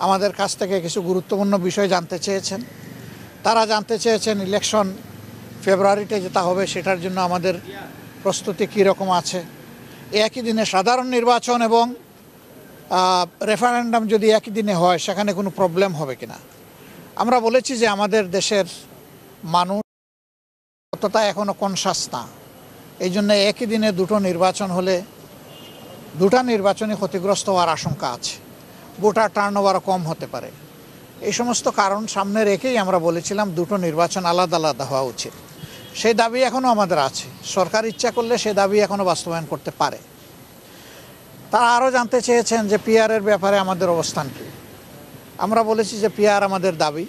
আমাদের কাছ থেকে কিছু গুরুত্বপূর্ণ বিষয় জানতে চেয়েছেন। তারা জানতে চেয়েছেন ইলেকশন ফেব্রুয়ারিতে যেটা হবে সেটার জন্য আমাদের প্রস্তুতি কী রকম আছে, একই দিনে সাধারণ নির্বাচন এবং রেফারেন্ডাম যদি একই দিনে হয় সেখানে কোনো প্রবলেম হবে কিনা। আমরা বলেছি যে আমাদের দেশের মানুষ ততটা এখনও কনসাস না, এই জন্য একই দিনে দুটো নির্বাচন হলে দুটা নির্বাচনই ক্ষতিগ্রস্ত হওয়ার আশঙ্কা আছে, ভোটার টার্নওভারও কম হতে পারে। এই সমস্ত কারণ সামনে রেখেই আমরা বলেছিলাম দুটো নির্বাচন আলাদা আলাদা হওয়া উচিত। সেই দাবি এখনও আমাদের আছে, সরকার ইচ্ছা করলে সেই দাবি এখনও বাস্তবায়ন করতে পারে। তারা আরও জানতে চেয়েছেন যে পিআরের ব্যাপারে আমাদের অবস্থান কী। আমরা বলেছি যে পিআর আমাদের দাবি,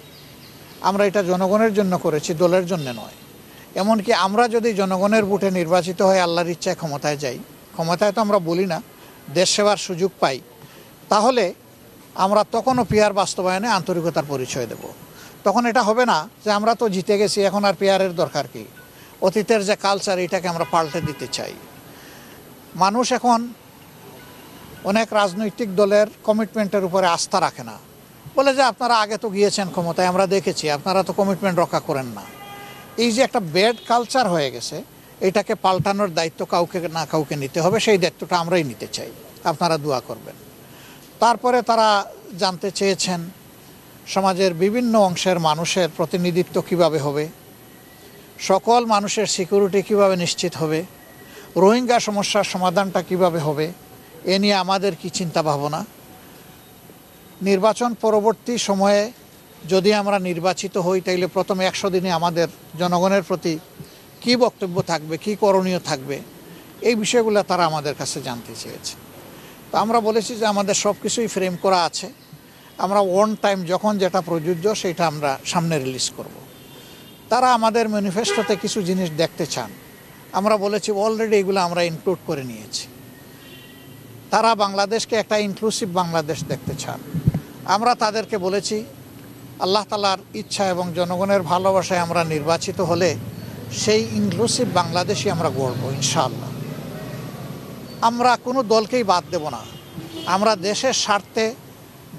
আমরা এটা জনগণের জন্য করেছি, দলের জন্য নয়। এমনকি আমরা যদি জনগণের ভোটে নির্বাচিত হয়ে আল্লাহর ইচ্ছায় ক্ষমতায় যাই, ক্ষমতায় তো আমরা বলি না, দেশ সেবার সুযোগ পাই, তাহলে আমরা তখনও পিআর বাস্তবায়নে আন্তরিকতার পরিচয় দেব। তখন এটা হবে না যে আমরা তো জিতে গেছি, এখন আর পিআরের দরকার কি, অতীতের যে কালচার এটাকে আমরা পাল্টে দিতে চাই। মানুষ এখন অনেক রাজনৈতিক দলের কমিটমেন্টের উপরে আস্থা রাখে না, বলে যে আপনারা আগে তো গিয়েছেন ক্ষমতায়, আমরা দেখেছি আপনারা তো কমিটমেন্ট রক্ষা করেন না। এই যে একটা ব্যাড কালচার হয়ে গেছে, এটাকে পাল্টানোর দায়িত্ব কাউকে না কাউকে নিতে হবে, সেই দায়িত্বটা আমরাই নিতে চাই, আপনারা দোয়া করবেন। তারপরে তারা জানতে চেয়েছেন সমাজের বিভিন্ন অংশের মানুষের প্রতিনিধিত্ব কিভাবে হবে, সকল মানুষের সিকিউরিটি কিভাবে নিশ্চিত হবে, রোহিঙ্গা সমস্যার সমাধানটা কিভাবে হবে, এ নিয়ে আমাদের কি চিন্তা ভাবনা। নির্বাচন পরবর্তী সময়ে যদি আমরা নির্বাচিত হই তাইলে প্রথম 100 দিনে আমাদের জনগণের প্রতি কি বক্তব্য থাকবে, কি করণীয় থাকবে, এই বিষয়গুলো তারা আমাদের কাছে জানতে চেয়েছে। তো আমরা বলেছি যে আমাদের সব কিছুই ফ্রেম করা আছে, আমরা ওয়ান টাইম যখন যেটা প্রযোজ্য সেটা আমরা সামনে রিলিজ করব। তারা আমাদের ম্যানিফেস্টোতে কিছু জিনিস দেখতে চান, আমরা বলেছি অলরেডি এগুলো আমরা ইনক্লুড করে নিয়েছি। তারা বাংলাদেশকে একটা ইনক্লুসিভ বাংলাদেশ দেখতে চান। আমরা তাদেরকে বলেছি আল্লাহ তাআলার ইচ্ছা এবং জনগণের ভালোবাসায় আমরা নির্বাচিত হলে সেই ইনক্লুসিভ বাংলাদেশই আমরা গড়ব ইনশাআল্লাহ। আমরা কোনো দলকেই বাদ দেব না। আমরা দেশের স্বার্থে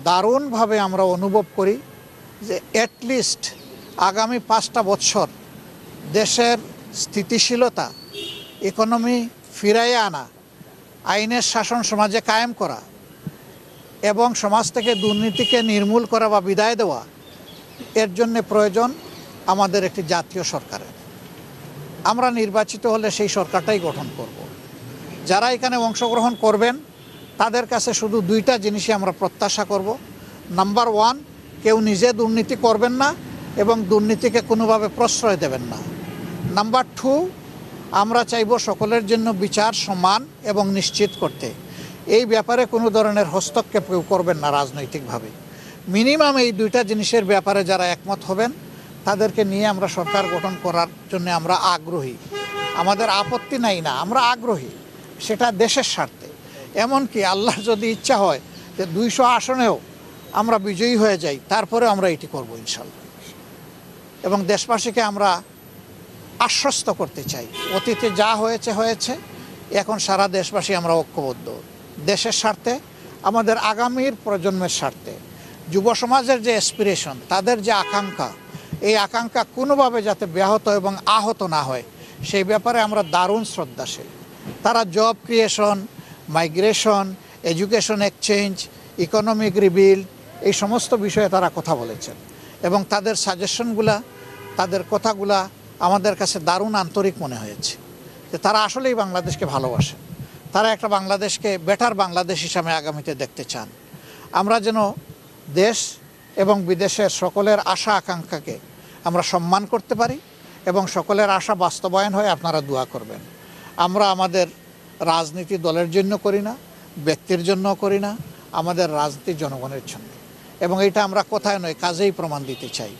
দারুণভাবে আমরা অনুভব করি যে অ্যাটলিস্ট আগামী 5টা বছর দেশের স্থিতিশীলতা, ইকোনমি ফিরাইয়ে আনা, আইনের শাসন সমাজে কায়েম করা এবং সমাজ থেকে দুর্নীতিকে নির্মূল করা বা বিদায় দেওয়া, এর জন্যে প্রয়োজন আমাদের একটি জাতীয় সরকারের। আমরা নির্বাচিত হলে সেই সরকারটাই গঠন করব। যারা এখানে অংশগ্রহণ করবেন তাদের কাছে শুধু 2টা জিনিসই আমরা প্রত্যাশা করব। নাম্বার 1, কেউ নিজে দুর্নীতি করবেন না এবং দুর্নীতিকে কোনোভাবে প্রশ্রয় দেবেন না। নাম্বার 2, আমরা চাইব সকলের জন্য বিচার সমান এবং নিশ্চিত করতে। এই ব্যাপারে কোনো ধরনের হস্তক্ষেপ কেউ করবেন না রাজনৈতিকভাবে। মিনিমাম এই 2টা জিনিসের ব্যাপারে যারা একমত হবেন তাদেরকে নিয়ে আমরা সরকার গঠন করার জন্য আমরা আগ্রহী। আমাদের আপত্তি নাই না, আমরা আগ্রহী, সেটা দেশের স্বার্থে। এমনকি আল্লাহ যদি ইচ্ছা হয় যে 200 আসনেও আমরা বিজয়ী হয়ে যাই, তারপরে আমরা এটি করব ইনশাল্লাহ। এবং দেশবাসীকে আমরা আশ্বস্ত করতে চাই, অতীতে যা হয়েছে হয়েছে, এখন সারা দেশবাসী আমরা ঐক্যবদ্ধ দেশের স্বার্থে, আমাদের আগামীর প্রজন্মের স্বার্থে। যুব সমাজের যে অ্যাসপিরেশন, তাদের যে আকাঙ্ক্ষা, এই আকাঙ্ক্ষা কোনোভাবে যাতে ব্যাহত এবং আহত না হয় সেই ব্যাপারে আমরা দারুণ শ্রদ্ধাশীল। তারা job creation, migration, education exchange, economic rebuild, এই সমস্ত বিষয়ে তারা কথা বলেছেন এবং তাদের সাজেশনগুলা, তাদের কথাগুলা আমাদের কাছে দারুণ আন্তরিক মনে হয়েছে যে তারা আসলেই বাংলাদেশকে ভালোবাসেন। তারা একটা বাংলাদেশকে বেটার বাংলাদেশ হিসাবে আগামীতে দেখতে চান। আমরা যেন দেশ এবং বিদেশের সকলের আশা আকাঙ্ক্ষাকে আমরা সম্মান করতে পারি এবং সকলের আশা বাস্তবায়ন হয়, আপনারা দোয়া করবেন। আমরা আমাদের রাজনীতি দলের জন্য করি না, ব্যক্তির জন্য করি না, আমাদের রাজনীতি জনগণের জন্য, এবং এটা আমরা কথায় নয় কাজেই প্রমাণ দিতে চাই।